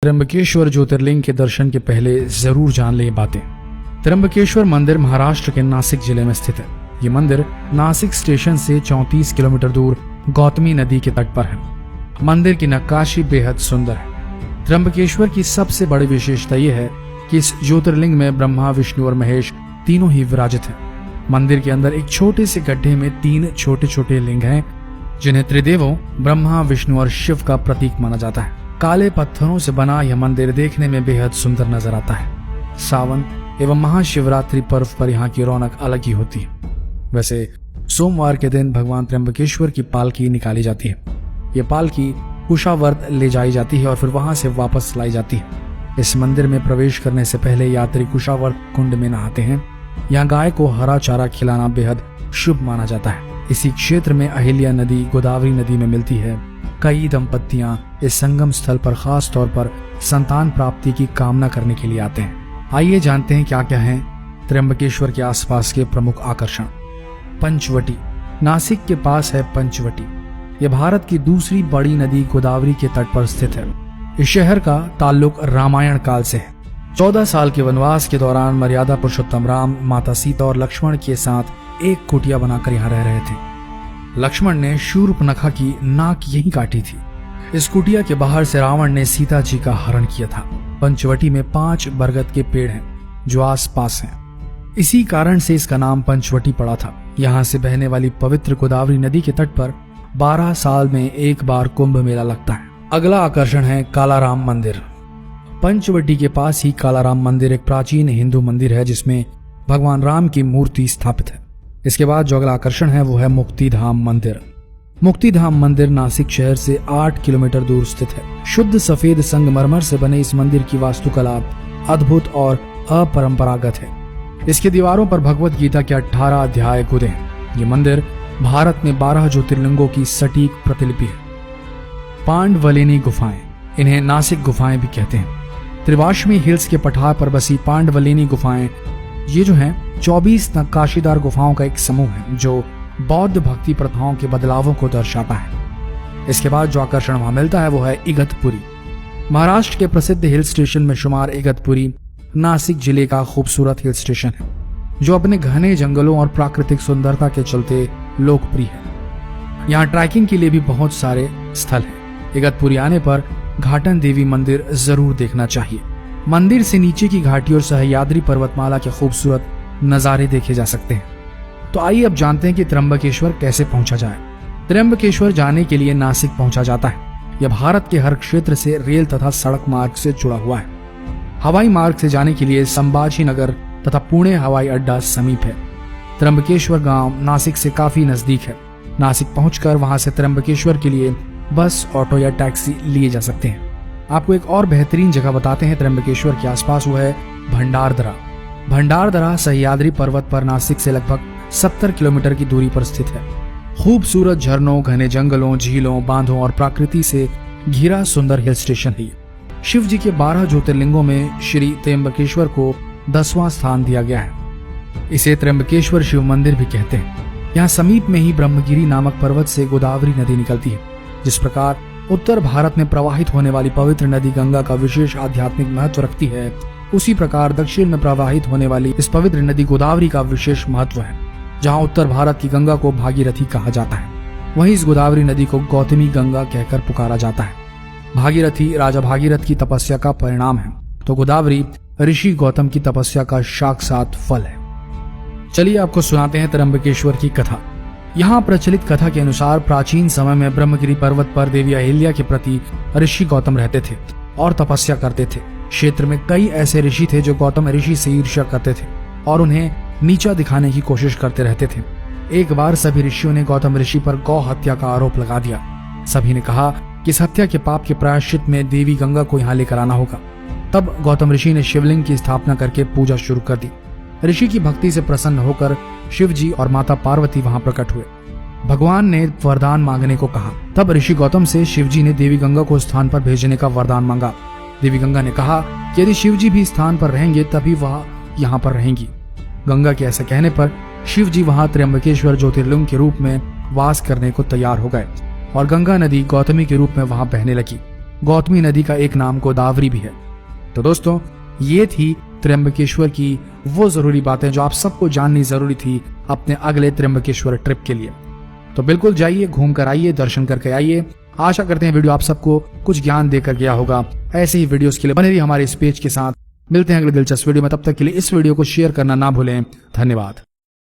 त्र्यंबकेश्वर ज्योतिर्लिंग के दर्शन के पहले जरूर जान लें बातें। त्र्यंबकेश्वर मंदिर महाराष्ट्र के नासिक जिले में स्थित है। ये मंदिर नासिक स्टेशन से 34 किलोमीटर दूर गौतमी नदी के तट पर है। मंदिर की नक्काशी बेहद सुंदर है। त्र्यंबकेश्वर की सबसे बड़ी विशेषता यह है कि इस ज्योतिर्लिंग में ब्रह्मा, विष्णु और महेश तीनों ही विराजित हैं। मंदिर के अंदर एक छोटे से गड्ढे में 3 छोटे छोटे लिंग हैं, जिन्हें त्रिदेवों ब्रह्मा, विष्णु और शिव का प्रतीक माना जाता है। काले पत्थरों से बना यह मंदिर देखने में बेहद सुंदर नजर आता है। सावन एवं महाशिवरात्रि पर्व पर यहाँ की रौनक अलग ही होती है। वैसे सोमवार के दिन भगवान त्र्यंबकेश्वर की पालकी निकाली जाती है। ये पालकी कुशावर्त ले जाई जाती है और फिर वहां से वापस लाई जाती है। इस मंदिर में प्रवेश करने से पहले यात्री कुशावर्त कुंड में नहाते हैं। यहाँ गाय को हरा चारा खिलाना बेहद शुभ माना जाता है। इसी क्षेत्र में अहिल्या नदी गोदावरी नदी में मिलती है। कई दंपतियां इस संगम स्थल पर खास तौर पर संतान प्राप्ति की कामना करने के लिए आते हैं। आइए जानते हैं क्या क्या है त्र्यंबकेश्वर के आसपास के प्रमुख आकर्षण। पंचवटी। नासिक के पास है पंचवटी। यह भारत की दूसरी बड़ी नदी गोदावरी के तट पर स्थित है। इस शहर का ताल्लुक रामायण काल से है। 14 साल के वनवास के दौरान मर्यादा पुरुषोत्तम राम, माता सीता और लक्ष्मण के साथ एक कुटिया बनाकर यहाँ रह रहे थे। लक्ष्मण ने शूर्पणखा की नाक यहीं काटी थी। इस कुटिया के बाहर से रावण ने सीता जी का हरण किया था। पंचवटी में 5 बरगद के पेड़ हैं जो आस-पास हैं। इसी कारण से इसका नाम पंचवटी पड़ा था। यहाँ से बहने वाली पवित्र गोदावरी नदी के तट पर 12 साल में एक बार कुंभ मेला लगता है। अगला आकर्षण है कालाराम मंदिर। पंचवटी के पास ही कालाराम मंदिर एक प्राचीन हिंदू मंदिर है जिसमें भगवान राम की मूर्ति स्थापित है। इसके बाद जो अगला आकर्षण है वो है मुक्तिधाम मंदिर। मुक्तिधाम मंदिर नासिक शहर से 8 किलोमीटर दूर स्थित है। शुद्ध सफेद संगमरमर से बने इस मंदिर की वास्तुकला अद्भुत और अपरंपरागत है। इसके दीवारों पर भगवत गीता के 18 अध्याय खुदे हैं। ये मंदिर भारत में 12 ज्योतिर्लिंगों की सटीक प्रतिलिपि है। पांडवलिनी गुफाएं, इन्हें नासिक गुफाएं भी कहते हैं। त्रिवाश्मी हिल्स के पठार पर बसी पांडवलिनी गुफाएं ये जो हैं 24 नक्काशीदार गुफाओं का एक समूह है जो बौद्ध भक्ति प्रथाओं के बदलावों को दर्शाता है। इसके बाद जो आकर्षण वहां मिलता है वो है इगतपुरी। महाराष्ट्र के प्रसिद्ध हिल स्टेशन में शुमार इगतपुरी नासिक जिले का खूबसूरत हिल स्टेशन है जो अपने घने जंगलों और प्राकृतिक सुंदरता के चलते लोकप्रिय है। यहाँ ट्रैकिंग के लिए भी बहुत सारे स्थल हैं। इगतपुरी आने पर घाटन देवी मंदिर जरूर देखना चाहिए। मंदिर से नीचे की घाटी और सह्याद्री पर्वतमाला के खूबसूरत नजारे देखे जा सकते हैं। तो आइए अब जानते हैं कि त्र्यंबकेश्वर कैसे पहुंचा जाए। त्र्यंबकेश्वर जाने के लिए नासिक पहुंचा जाता है। यह भारत के हर क्षेत्र से रेल तथा सड़क मार्ग से जुड़ा हुआ है। हवाई मार्ग से जाने के लिए संभाजी नगर तथा पुणे हवाई अड्डा समीप है। त्र्यंबकेश्वर गांव नासिक से काफी नजदीक है। नासिक पहुंचकर वहां से त्र्यंबकेश्वर के लिए बस, ऑटो या टैक्सी लिए जा सकते हैं। आपको एक और बेहतरीन जगह बताते हैं त्र्यंबकेश्वर के आसपास, वो है भंडारदरा। भंडारदरा सह्याद्री पर्वत पर नासिक से लगभग 70 किलोमीटर की दूरी पर स्थित है। खूबसूरत झरनों, घने जंगलों, झीलों, बांधों और प्रकृति से घिरा सुंदर हिल स्टेशन है। शिव जी के 12 ज्योतिर्लिंगों में श्री त्र्यंबकेश्वर को 10वां स्थान दिया गया है। इसे त्र्यंबकेश्वर शिव मंदिर भी कहते हैं। यहाँ समीप में ही ब्रह्मगिरी नामक पर्वत से गोदावरी नदी निकलती है। जिस प्रकार उत्तर भारत में प्रवाहित होने वाली पवित्र नदी गंगा का विशेष आध्यात्मिक महत्व रखती है, उसी प्रकार दक्षिण में प्रवाहित होने वाली इस पवित्र नदी गोदावरी का विशेष महत्व है। जहां उत्तर भारत की गंगा को भागीरथी कहा जाता है, वहीं इस गोदावरी नदी को गौतमी गंगा कहकर पुकारा जाता है। भागीरथी राजा भागीरथ की तपस्या का परिणाम है, तो गोदावरी ऋषि गौतम की तपस्या का साक्षात फल है। चलिए आपको सुनाते हैं त्र्यंबकेश्वर की कथा। यहाँ प्रचलित कथा के अनुसार प्राचीन समय में ब्रह्मगिरी पर्वत पर देवी अहिल्या के प्रति ऋषि गौतम रहते थे और तपस्या करते थे। क्षेत्र में कई ऐसे ऋषि थे जो गौतम ऋषि से ईर्ष्या करते थे और उन्हें नीचा दिखाने की कोशिश करते रहते थे। एक बार सभी ऋषियों ने गौतम ऋषि पर गौ हत्या का आरोप लगा दिया। सभी ने कहा कि इस हत्या के पाप के प्रायश्चित में देवी गंगा को यहाँ लेकर आना होगा। तब गौतम ऋषि ने शिवलिंग की स्थापना करके पूजा शुरू कर दी। ऋषि की भक्ति से प्रसन्न होकर शिव जी और माता पार्वती वहां प्रकट हुए। भगवान ने वरदान मांगने को कहा। तब ऋषि गौतम से शिव जी ने देवी गंगा को स्थान पर भेजने का वरदान मांगा। देवी गंगा ने कहा कि यदि शिव जी भी स्थान पर रहेंगे तभी वह यहाँ पर रहेंगी। गंगा के ऐसे कहने पर शिव जी वहां त्र्यंबकेश्वर ज्योतिर्लिंग के रूप में वास करने को तैयार हो गए और गंगा नदी गौतमी के रूप में वहां बहने लगी। गौतमी नदी का एक नाम गोदावरी भी है। तो दोस्तों, ये थी त्र्यंबकेश्वर की वो जरूरी बातें जो आप सबको जाननी जरूरी थी अपने अगले त्र्यंबकेश्वर ट्रिप के लिए। तो बिल्कुल जाइए, घूम कर आइए, दर्शन करके आइए। आशा करते हैं वीडियो आप सबको कुछ ज्ञान देकर गया होगा। ऐसे ही वीडियोस के लिए बने रहिए हमारे इस पेज के साथ। मिलते हैं अगले दिलचस्प वीडियो में, तब तक के लिए इस वीडियो को शेयर करना ना भूलें। धन्यवाद।